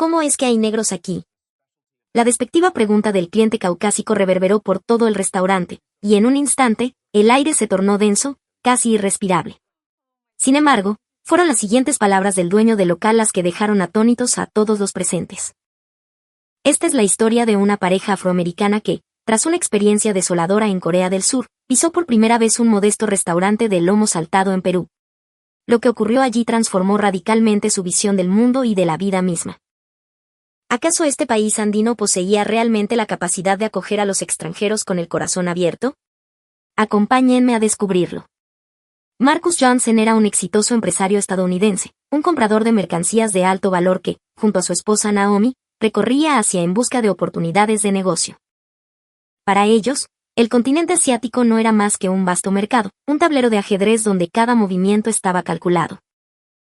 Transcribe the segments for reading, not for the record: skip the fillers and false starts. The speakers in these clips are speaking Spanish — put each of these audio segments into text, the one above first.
¿Cómo es que hay negros aquí? La despectiva pregunta del cliente caucásico reverberó por todo el restaurante, y en un instante, el aire se tornó denso, casi irrespirable. Sin embargo, fueron las siguientes palabras del dueño del local las que dejaron atónitos a todos los presentes. Esta es la historia de una pareja afroamericana que, tras una experiencia desoladora en Corea del Sur, pisó por primera vez un modesto restaurante de lomo saltado en Perú. Lo que ocurrió allí transformó radicalmente su visión del mundo y de la vida misma. ¿Acaso este país andino poseía realmente la capacidad de acoger a los extranjeros con el corazón abierto? Acompáñenme a descubrirlo. Marcus Johnson era un exitoso empresario estadounidense, un comprador de mercancías de alto valor que, junto a su esposa Naomi, recorría Asia en busca de oportunidades de negocio. Para ellos, el continente asiático no era más que un vasto mercado, un tablero de ajedrez donde cada movimiento estaba calculado.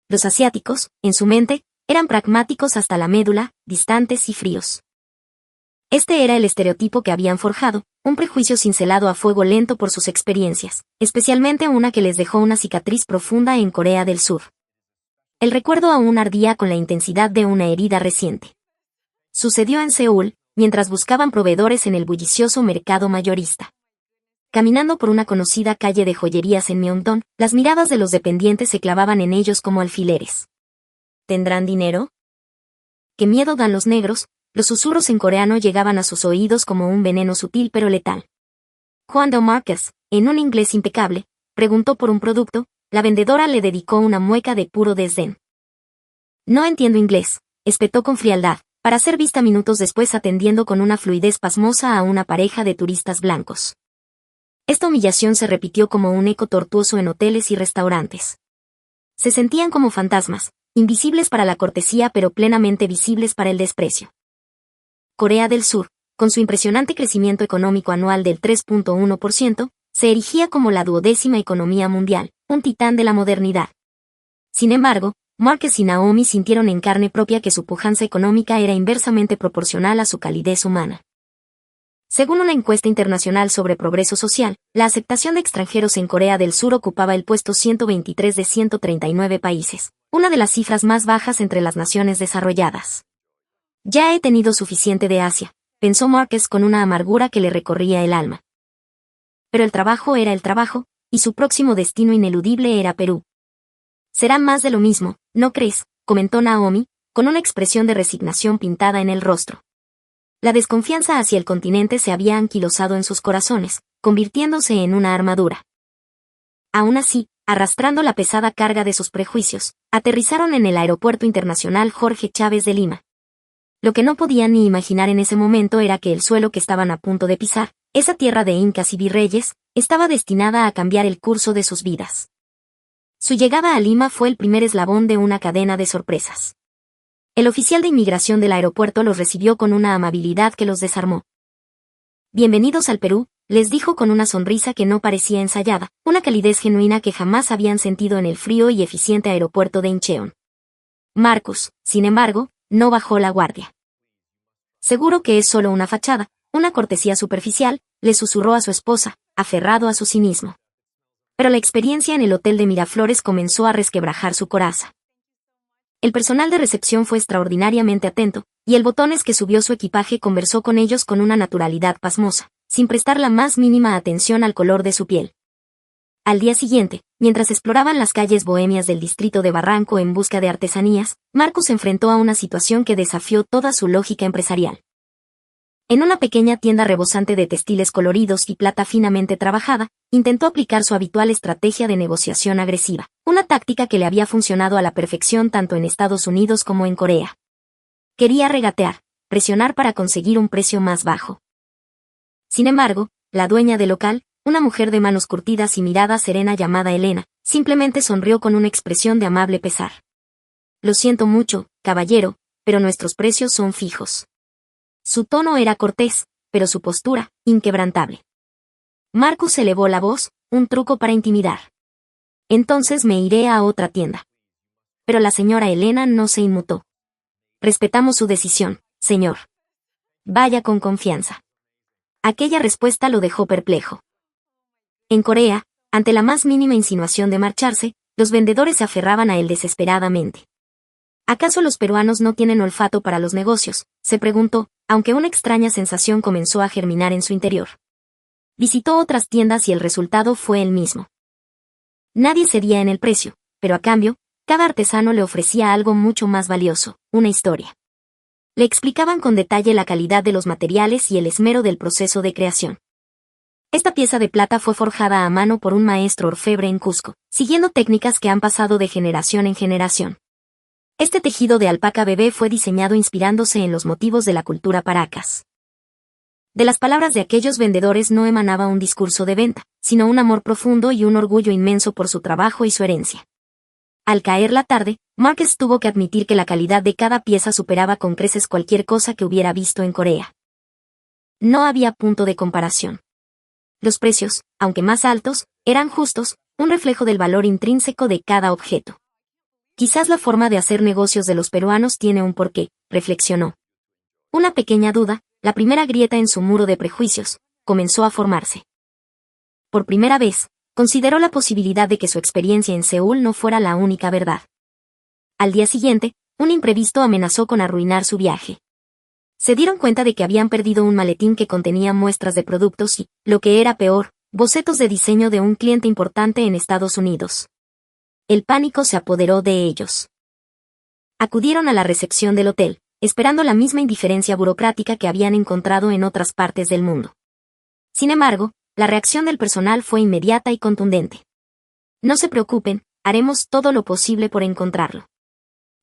Los asiáticos, en su mente, eran pragmáticos hasta la médula, distantes y fríos. Este era el estereotipo que habían forjado, un prejuicio cincelado a fuego lento por sus experiencias, especialmente una que les dejó una cicatriz profunda en Corea del Sur. El recuerdo aún ardía con la intensidad de una herida reciente. Sucedió en Seúl, mientras buscaban proveedores en el bullicioso mercado mayorista. Caminando por una conocida calle de joyerías en Myeongdong, las miradas de los dependientes se clavaban en ellos como alfileres. ¿Tendrán dinero? ¿Qué miedo dan los negros? Los susurros en coreano llegaban a sus oídos como un veneno sutil pero letal. Cuando Marcus, en un inglés impecable, preguntó por un producto, la vendedora le dedicó una mueca de puro desdén. No entiendo inglés, espetó con frialdad, para ser vista minutos después atendiendo con una fluidez pasmosa a una pareja de turistas blancos. Esta humillación se repitió como un eco tortuoso en hoteles y restaurantes. Se sentían como fantasmas, invisibles para la cortesía pero plenamente visibles para el desprecio. Corea del Sur, con su impresionante crecimiento económico anual del 3.1%, se erigía como la 12ª economía mundial, un titán de la modernidad. Sin embargo, Marcus y Naomi sintieron en carne propia que su pujanza económica era inversamente proporcional a su calidez humana. Según una encuesta internacional sobre progreso social, la aceptación de extranjeros en Corea del Sur ocupaba el puesto 123 de 139 países, una de las cifras más bajas entre las naciones desarrolladas. Ya he tenido suficiente de Asia, pensó Marcus con una amargura que le recorría el alma. Pero el trabajo era el trabajo, y su próximo destino ineludible era Perú. Será más de lo mismo, ¿no crees?, comentó Naomi, con una expresión de resignación pintada en el rostro. La desconfianza hacia el continente se había anquilosado en sus corazones, convirtiéndose en una armadura. Aún así, arrastrando la pesada carga de sus prejuicios, aterrizaron en el Aeropuerto Internacional Jorge Chávez de Lima. Lo que no podían ni imaginar en ese momento era que el suelo que estaban a punto de pisar, esa tierra de incas y virreyes, estaba destinada a cambiar el curso de sus vidas. Su llegada a Lima fue el primer eslabón de una cadena de sorpresas. El oficial de inmigración del aeropuerto los recibió con una amabilidad que los desarmó. Bienvenidos al Perú, les dijo con una sonrisa que no parecía ensayada, una calidez genuina que jamás habían sentido en el frío y eficiente aeropuerto de Incheon. Marcus, sin embargo, no bajó la guardia. Seguro que es solo una fachada, una cortesía superficial, le susurró a su esposa, aferrado a su cinismo. Pero la experiencia en el hotel de Miraflores comenzó a resquebrajar su coraza. El personal de recepción fue extraordinariamente atento, y el botones que subió su equipaje conversó con ellos con una naturalidad pasmosa, sin prestar la más mínima atención al color de su piel. Al día siguiente, mientras exploraban las calles bohemias del distrito de Barranco en busca de artesanías, Marcus se enfrentó a una situación que desafió toda su lógica empresarial. En una pequeña tienda rebosante de textiles coloridos y plata finamente trabajada, intentó aplicar su habitual estrategia de negociación agresiva, una táctica que le había funcionado a la perfección tanto en Estados Unidos como en Corea. Quería regatear, presionar para conseguir un precio más bajo. Sin embargo, la dueña del local, una mujer de manos curtidas y mirada serena llamada Elena, simplemente sonrió con una expresión de amable pesar. Lo siento mucho, caballero, pero nuestros precios son fijos. Su tono era cortés, pero su postura, inquebrantable. Marcus elevó la voz, un truco para intimidar. Entonces me iré a otra tienda. Pero la señora Elena no se inmutó. Respetamos su decisión, señor. Vaya con confianza. Aquella respuesta lo dejó perplejo. En Corea, ante la más mínima insinuación de marcharse, los vendedores se aferraban a él desesperadamente. ¿Acaso los peruanos no tienen olfato para los negocios?, se preguntó, aunque una extraña sensación comenzó a germinar en su interior. Visitó otras tiendas y el resultado fue el mismo. Nadie cedía en el precio, pero a cambio, cada artesano le ofrecía algo mucho más valioso, una historia. Le explicaban con detalle la calidad de los materiales y el esmero del proceso de creación. Esta pieza de plata fue forjada a mano por un maestro orfebre en Cusco, siguiendo técnicas que han pasado de generación en generación. Este tejido de alpaca bebé fue diseñado inspirándose en los motivos de la cultura Paracas. De las palabras de aquellos vendedores no emanaba un discurso de venta, sino un amor profundo y un orgullo inmenso por su trabajo y su herencia. Al caer la tarde, Márquez tuvo que admitir que la calidad de cada pieza superaba con creces cualquier cosa que hubiera visto en Corea. No había punto de comparación. Los precios, aunque más altos, eran justos, un reflejo del valor intrínseco de cada objeto. Quizás la forma de hacer negocios de los peruanos tiene un porqué, reflexionó. Una pequeña duda, la primera grieta en su muro de prejuicios, comenzó a formarse. Por primera vez, consideró la posibilidad de que su experiencia en Seúl no fuera la única verdad. Al día siguiente, un imprevisto amenazó con arruinar su viaje. Se dieron cuenta de que habían perdido un maletín que contenía muestras de productos y, lo que era peor, bocetos de diseño de un cliente importante en Estados Unidos. El pánico se apoderó de ellos. Acudieron a la recepción del hotel, esperando la misma indiferencia burocrática que habían encontrado en otras partes del mundo. Sin embargo, la reacción del personal fue inmediata y contundente. No se preocupen, haremos todo lo posible por encontrarlo.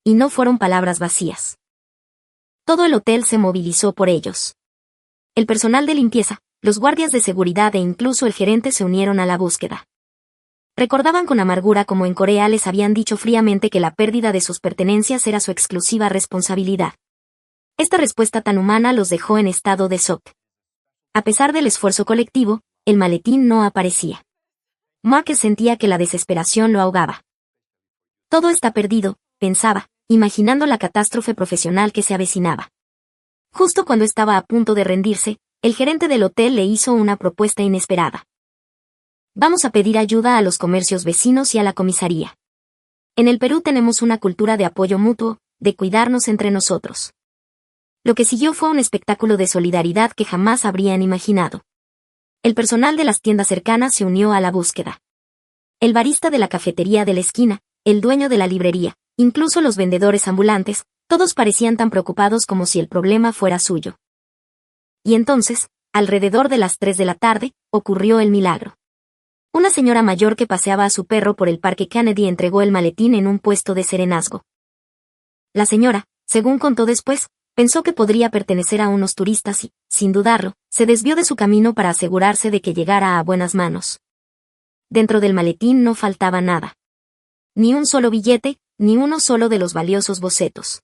Y no fueron palabras vacías. Todo el hotel se movilizó por ellos. El personal de limpieza, los guardias de seguridad e incluso el gerente se unieron a la búsqueda. Recordaban con amargura cómo en Corea les habían dicho fríamente que la pérdida de sus pertenencias era su exclusiva responsabilidad. Esta respuesta tan humana los dejó en estado de shock. A pesar del esfuerzo colectivo, el maletín no aparecía. Márquez sentía que la desesperación lo ahogaba. Todo está perdido, pensaba, imaginando la catástrofe profesional que se avecinaba. Justo cuando estaba a punto de rendirse, el gerente del hotel le hizo una propuesta inesperada. Vamos a pedir ayuda a los comercios vecinos y a la comisaría. En el Perú tenemos una cultura de apoyo mutuo, de cuidarnos entre nosotros. Lo que siguió fue un espectáculo de solidaridad que jamás habrían imaginado. El personal de las tiendas cercanas se unió a la búsqueda. El barista de la cafetería de la esquina, el dueño de la librería, incluso los vendedores ambulantes, todos parecían tan preocupados como si el problema fuera suyo. Y entonces, alrededor de las 3 de la tarde, ocurrió el milagro. Una señora mayor que paseaba a su perro por el Parque Kennedy entregó el maletín en un puesto de serenazgo. La señora, según contó después, pensó que podría pertenecer a unos turistas y, sin dudarlo, se desvió de su camino para asegurarse de que llegara a buenas manos. Dentro del maletín no faltaba nada. Ni un solo billete, ni uno solo de los valiosos bocetos.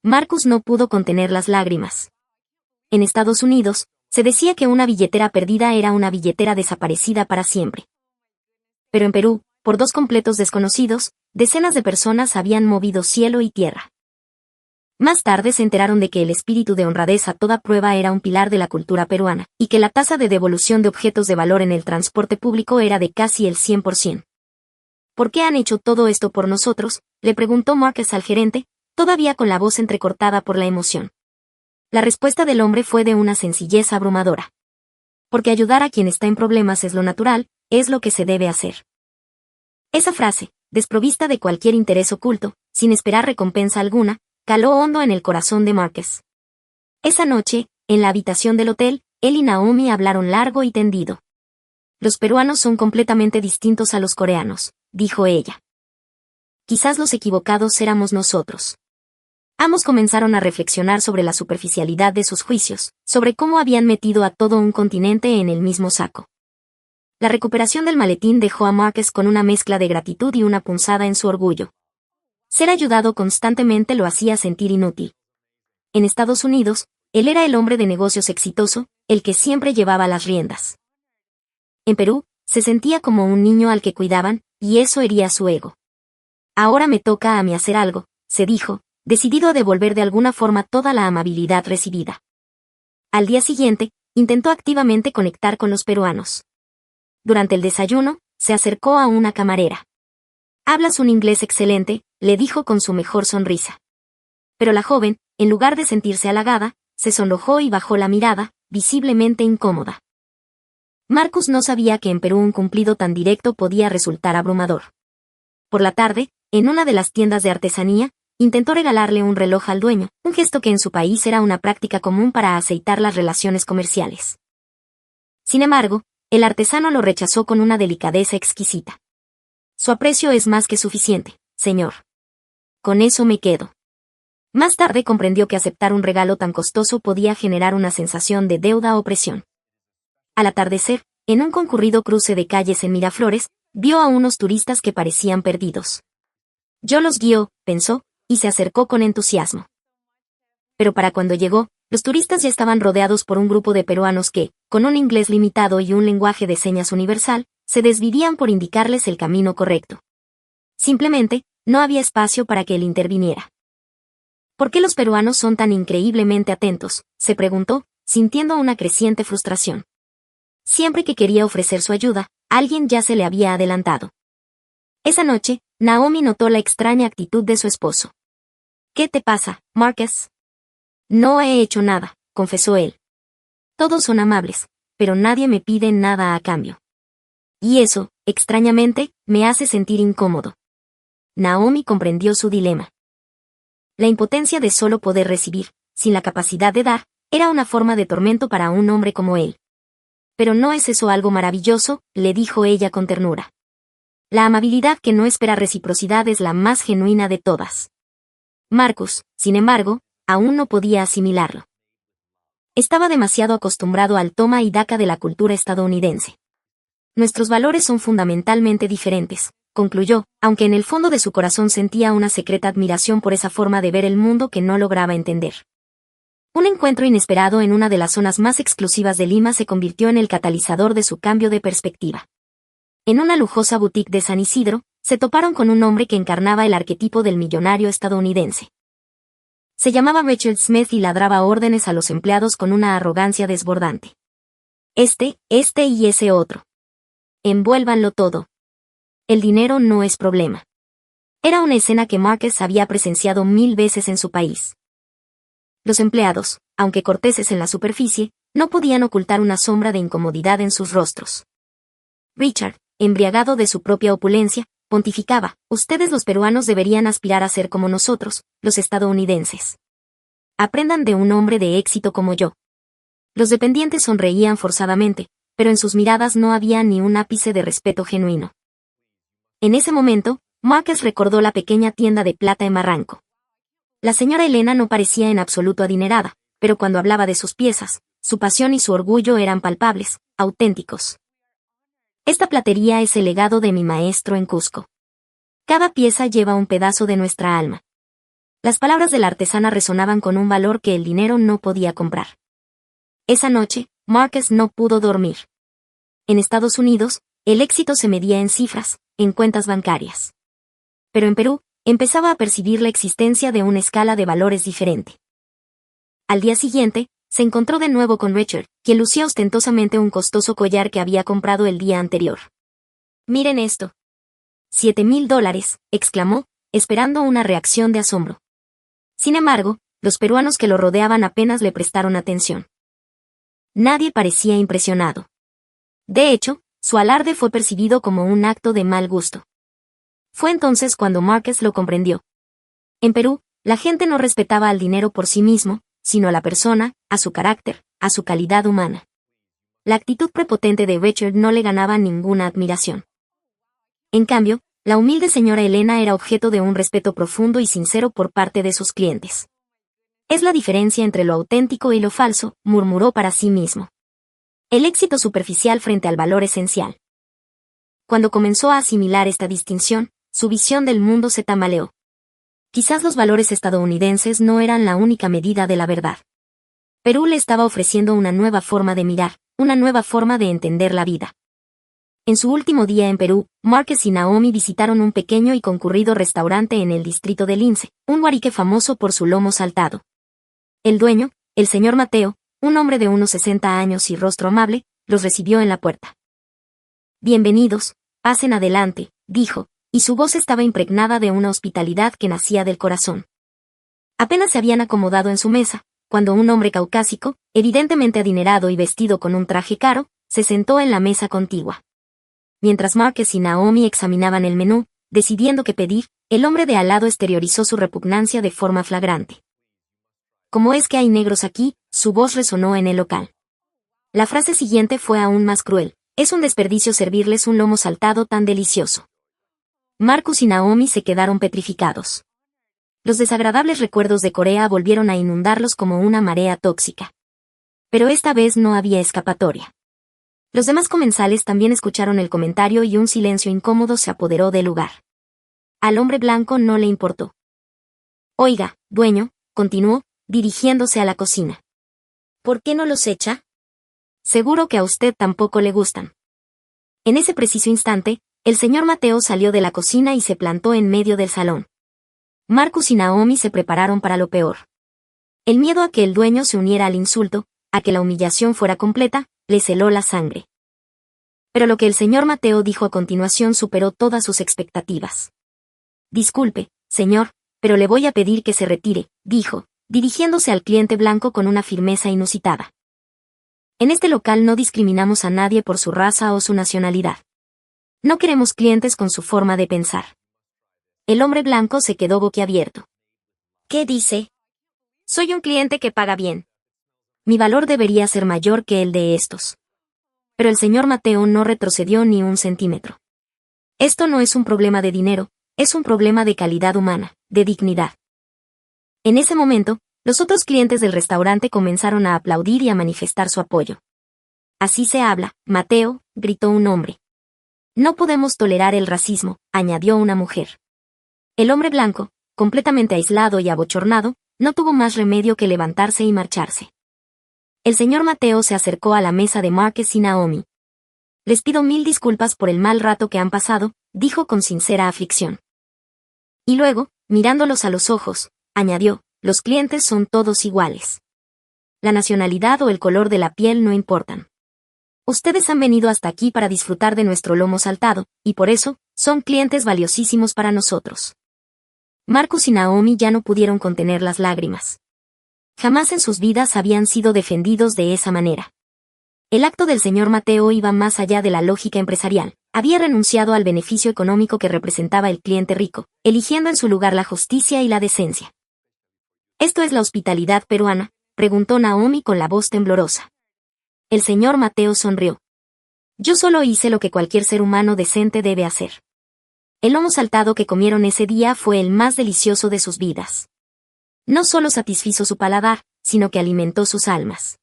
Marcus no pudo contener las lágrimas. En Estados Unidos, se decía que una billetera perdida era una billetera desaparecida para siempre. Pero en Perú, por dos completos desconocidos, decenas de personas habían movido cielo y tierra. Más tarde se enteraron de que el espíritu de honradez a toda prueba era un pilar de la cultura peruana, y que la tasa de devolución de objetos de valor en el transporte público era de casi el 100%. ¿Por qué han hecho todo esto por nosotros?, le preguntó Márquez al gerente, todavía con la voz entrecortada por la emoción. La respuesta del hombre fue de una sencillez abrumadora. Porque ayudar a quien está en problemas es lo natural, es lo que se debe hacer. Esa frase, desprovista de cualquier interés oculto, sin esperar recompensa alguna, caló hondo en el corazón de Márquez. Esa noche, en la habitación del hotel, él y Naomi hablaron largo y tendido. Los peruanos son completamente distintos a los coreanos, dijo ella. Quizás los equivocados éramos nosotros. Ambos comenzaron a reflexionar sobre la superficialidad de sus juicios, sobre cómo habían metido a todo un continente en el mismo saco. La recuperación del maletín dejó a Márquez con una mezcla de gratitud y una punzada en su orgullo. Ser ayudado constantemente lo hacía sentir inútil. En Estados Unidos, él era el hombre de negocios exitoso, el que siempre llevaba las riendas. En Perú, se sentía como un niño al que cuidaban, y eso hería su ego. Ahora me toca a mí hacer algo, se dijo, decidido a devolver de alguna forma toda la amabilidad recibida. Al día siguiente, intentó activamente conectar con los peruanos. Durante el desayuno, se acercó a una camarera. Hablas un inglés excelente, le dijo con su mejor sonrisa. Pero la joven, en lugar de sentirse halagada, se sonrojó y bajó la mirada, visiblemente incómoda. Marcus no sabía que en Perú un cumplido tan directo podía resultar abrumador. Por la tarde, en una de las tiendas de artesanía, intentó regalarle un reloj al dueño, un gesto que en su país era una práctica común para aceitar las relaciones comerciales. Sin embargo, el artesano lo rechazó con una delicadeza exquisita. Su aprecio es más que suficiente, señor. Con eso me quedo. Más tarde comprendió que aceptar un regalo tan costoso podía generar una sensación de deuda o presión. Al atardecer, en un concurrido cruce de calles en Miraflores, vio a unos turistas que parecían perdidos. Yo los guío, pensó, y se acercó con entusiasmo. Pero para cuando llegó, los turistas ya estaban rodeados por un grupo de peruanos que, con un inglés limitado y un lenguaje de señas universal, se desvivían por indicarles el camino correcto. Simplemente, no había espacio para que él interviniera. ¿Por qué los peruanos son tan increíblemente atentos?, se preguntó, sintiendo una creciente frustración. Siempre que quería ofrecer su ayuda, alguien ya se le había adelantado. Esa noche, Naomi notó la extraña actitud de su esposo. ¿Qué te pasa, Marcus? No he hecho nada, confesó él. Todos son amables, pero nadie me pide nada a cambio. Y eso, extrañamente, me hace sentir incómodo. Naomi comprendió su dilema. La impotencia de solo poder recibir, sin la capacidad de dar, era una forma de tormento para un hombre como él. Pero ¿no es eso algo maravilloso?, le dijo ella con ternura. La amabilidad que no espera reciprocidad es la más genuina de todas. Marcus, sin embargo, aún no podía asimilarlo. Estaba demasiado acostumbrado al toma y daca de la cultura estadounidense. Nuestros valores son fundamentalmente diferentes, concluyó, aunque en el fondo de su corazón sentía una secreta admiración por esa forma de ver el mundo que no lograba entender. Un encuentro inesperado en una de las zonas más exclusivas de Lima se convirtió en el catalizador de su cambio de perspectiva. En una lujosa boutique de San Isidro, se toparon con un hombre que encarnaba el arquetipo del millonario estadounidense. Se llamaba Richard Smith y ladraba órdenes a los empleados con una arrogancia desbordante. Este y ese otro. Envuélvanlo todo. El dinero no es problema. Era una escena que Marcus había presenciado 1000 veces en su país. Los empleados, aunque corteses en la superficie, no podían ocultar una sombra de incomodidad en sus rostros. Richard, embriagado de su propia opulencia, pontificaba: ustedes los peruanos deberían aspirar a ser como nosotros, los estadounidenses. Aprendan de un hombre de éxito como yo. Los dependientes sonreían forzadamente, pero en sus miradas no había ni un ápice de respeto genuino. En ese momento, Marcus recordó la pequeña tienda de plata en Barranco. La señora Elena no parecía en absoluto adinerada, pero cuando hablaba de sus piezas, su pasión y su orgullo eran palpables, auténticos. Esta platería es el legado de mi maestro en Cusco. Cada pieza lleva un pedazo de nuestra alma. Las palabras de la artesana resonaban con un valor que el dinero no podía comprar. Esa noche, Marcus no pudo dormir. En Estados Unidos, el éxito se medía en cifras, en cuentas bancarias. Pero en Perú, empezaba a percibir la existencia de una escala de valores diferente. Al día siguiente, se encontró de nuevo con Richard, quien lucía ostentosamente un costoso collar que había comprado el día anterior. «Miren esto». $7,000, exclamó, esperando una reacción de asombro. Sin embargo, los peruanos que lo rodeaban apenas le prestaron atención. Nadie parecía impresionado. De hecho, su alarde fue percibido como un acto de mal gusto. Fue entonces cuando Marcus lo comprendió. En Perú, la gente no respetaba al dinero por sí mismo, sino a la persona, a su carácter, a su calidad humana. La actitud prepotente de Richard no le ganaba ninguna admiración. En cambio, la humilde señora Elena era objeto de un respeto profundo y sincero por parte de sus clientes. «Es la diferencia entre lo auténtico y lo falso», murmuró para sí mismo. El éxito superficial frente al valor esencial. Cuando comenzó a asimilar esta distinción, su visión del mundo se tambaleó. Quizás los valores estadounidenses no eran la única medida de la verdad. Perú le estaba ofreciendo una nueva forma de mirar, una nueva forma de entender la vida. En su último día en Perú, Marcus y Naomi visitaron un pequeño y concurrido restaurante en el distrito de Lince, un huarique famoso por su lomo saltado. El dueño, el señor Mateo, un hombre de unos 60 años y rostro amable, los recibió en la puerta. «Bienvenidos, pasen adelante», dijo, y su voz estaba impregnada de una hospitalidad que nacía del corazón. Apenas se habían acomodado en su mesa, cuando un hombre caucásico, evidentemente adinerado y vestido con un traje caro, se sentó en la mesa contigua. Mientras Marcus y Naomi examinaban el menú, decidiendo qué pedir, el hombre de al lado exteriorizó su repugnancia de forma flagrante. «¿Cómo es que hay negros aquí?», su voz resonó en el local. La frase siguiente fue aún más cruel: «Es un desperdicio servirles un lomo saltado tan delicioso». Marcus y Naomi se quedaron petrificados. Los desagradables recuerdos de Corea volvieron a inundarlos como una marea tóxica. Pero esta vez no había escapatoria. Los demás comensales también escucharon el comentario y un silencio incómodo se apoderó del lugar. Al hombre blanco no le importó. «Oiga, dueño», continuó, dirigiéndose a la cocina. «¿Por qué no los echa? Seguro que a usted tampoco le gustan». En ese preciso instante, el señor Mateo salió de la cocina y se plantó en medio del salón. Marcus y Naomi se prepararon para lo peor. El miedo a que el dueño se uniera al insulto, a que la humillación fuera completa, les heló la sangre. Pero lo que el señor Mateo dijo a continuación superó todas sus expectativas. «Disculpe, señor, pero le voy a pedir que se retire», dijo, dirigiéndose al cliente blanco con una firmeza inusitada. «En este local no discriminamos a nadie por su raza o su nacionalidad. No queremos clientes con su forma de pensar». El hombre blanco se quedó boquiabierto. «¿Qué dice? Soy un cliente que paga bien. Mi valor debería ser mayor que el de estos». Pero el señor Mateo no retrocedió ni un centímetro. «Esto no es un problema de dinero, es un problema de calidad humana, de dignidad». En ese momento, los otros clientes del restaurante comenzaron a aplaudir y a manifestar su apoyo. «Así se habla, Mateo», gritó un hombre. «No podemos tolerar el racismo», añadió una mujer. El hombre blanco, completamente aislado y abochornado, no tuvo más remedio que levantarse y marcharse. El señor Mateo se acercó a la mesa de Marcus y Naomi. «Les pido 1000 disculpas por el mal rato que han pasado», dijo con sincera aflicción. Y luego, mirándolos a los ojos, añadió: «Los clientes son todos iguales. La nacionalidad o el color de la piel no importan. Ustedes han venido hasta aquí para disfrutar de nuestro lomo saltado, y por eso, son clientes valiosísimos para nosotros». Marcus y Naomi ya no pudieron contener las lágrimas. Jamás en sus vidas habían sido defendidos de esa manera. El acto del señor Mateo iba más allá de la lógica empresarial. Había renunciado al beneficio económico que representaba el cliente rico, eligiendo en su lugar la justicia y la decencia. «¿Esto es la hospitalidad peruana?», preguntó Naomi con la voz temblorosa. El señor Mateo sonrió. «Yo solo hice lo que cualquier ser humano decente debe hacer». El lomo saltado que comieron ese día fue el más delicioso de sus vidas. No solo satisfizo su paladar, sino que alimentó sus almas.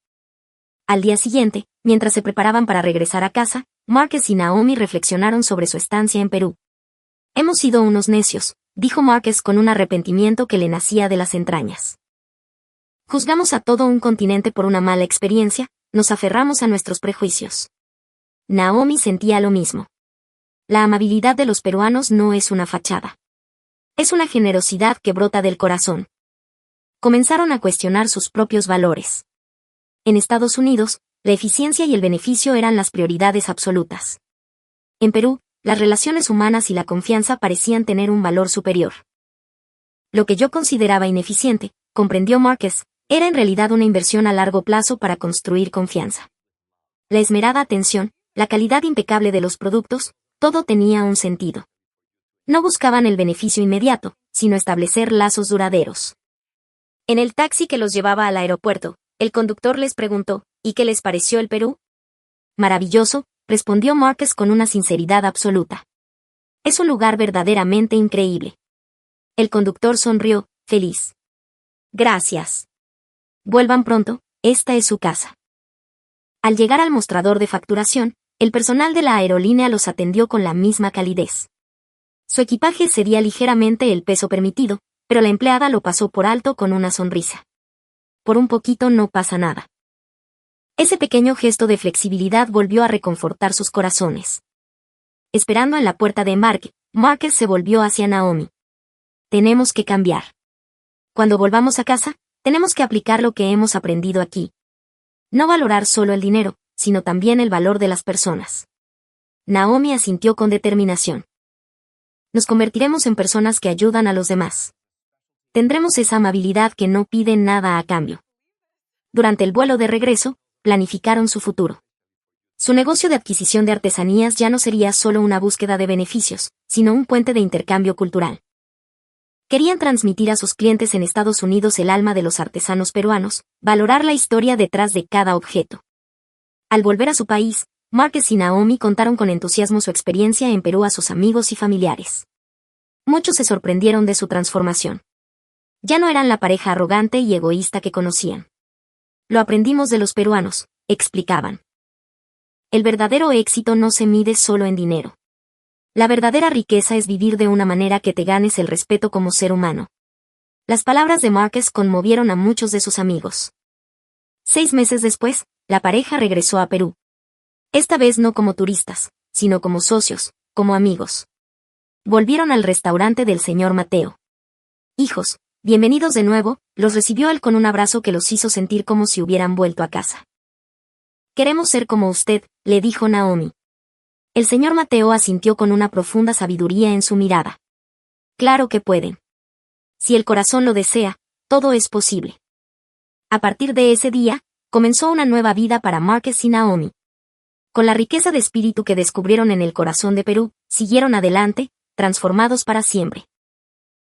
Al día siguiente, mientras se preparaban para regresar a casa, Marcus y Naomi reflexionaron sobre su estancia en Perú. «Hemos sido unos necios», dijo Marcus con un arrepentimiento que le nacía de las entrañas. «Juzgamos a todo un continente por una mala experiencia, nos aferramos a nuestros prejuicios». Naomi sentía lo mismo. La amabilidad de los peruanos no es una fachada. Es una generosidad que brota del corazón. Comenzaron a cuestionar sus propios valores. En Estados Unidos, la eficiencia y el beneficio eran las prioridades absolutas. En Perú, las relaciones humanas y la confianza parecían tener un valor superior. Lo que yo consideraba ineficiente, comprendió Marcus, era en realidad una inversión a largo plazo para construir confianza. La esmerada atención, la calidad impecable de los productos, todo tenía un sentido. No buscaban el beneficio inmediato, sino establecer lazos duraderos. En el taxi que los llevaba al aeropuerto, el conductor les preguntó: «¿Y qué les pareció el Perú?». «Maravilloso», respondió Marcus con una sinceridad absoluta. «Es un lugar verdaderamente increíble». El conductor sonrió, feliz. «Gracias. Vuelvan pronto, esta es su casa». Al llegar al mostrador de facturación, el personal de la aerolínea los atendió con la misma calidez. Su equipaje cedía ligeramente el peso permitido, pero la empleada lo pasó por alto con una sonrisa. «Por un poquito no pasa nada». Ese pequeño gesto de flexibilidad volvió a reconfortar sus corazones. Esperando en la puerta de embarque, Marcus se volvió hacia Naomi. «Tenemos que cambiar. Cuando volvamos a casa, tenemos que aplicar lo que hemos aprendido aquí. No valorar solo el dinero, sino también el valor de las personas». Naomi asintió con determinación. Nos convertiremos en personas que ayudan a los demás. Tendremos esa amabilidad que no pide nada a cambio. Durante el vuelo de regreso, planificaron su futuro. Su negocio de adquisición de artesanías ya no sería solo una búsqueda de beneficios, sino un puente de intercambio cultural. Querían transmitir a sus clientes en Estados Unidos el alma de los artesanos peruanos, valorar la historia detrás de cada objeto. Al volver a su país, Márquez y Naomi contaron con entusiasmo su experiencia en Perú a sus amigos y familiares. Muchos se sorprendieron de su transformación. Ya no eran la pareja arrogante y egoísta que conocían. Lo aprendimos de los peruanos, explicaban. El verdadero éxito no se mide solo en dinero. La verdadera riqueza es vivir de una manera que te ganes el respeto como ser humano. Las palabras de Márquez conmovieron a muchos de sus amigos. 6 meses después, la pareja regresó a Perú. Esta vez no como turistas, sino como socios, como amigos. Volvieron al restaurante del señor Mateo. Hijos, bienvenidos de nuevo, los recibió él con un abrazo que los hizo sentir como si hubieran vuelto a casa. Queremos ser como usted, le dijo Naomi. El señor Mateo asintió con una profunda sabiduría en su mirada. Claro que pueden. Si el corazón lo desea, todo es posible. A partir de ese día, comenzó una nueva vida para Márquez y Naomi. Con la riqueza de espíritu que descubrieron en el corazón de Perú, siguieron adelante, transformados para siempre.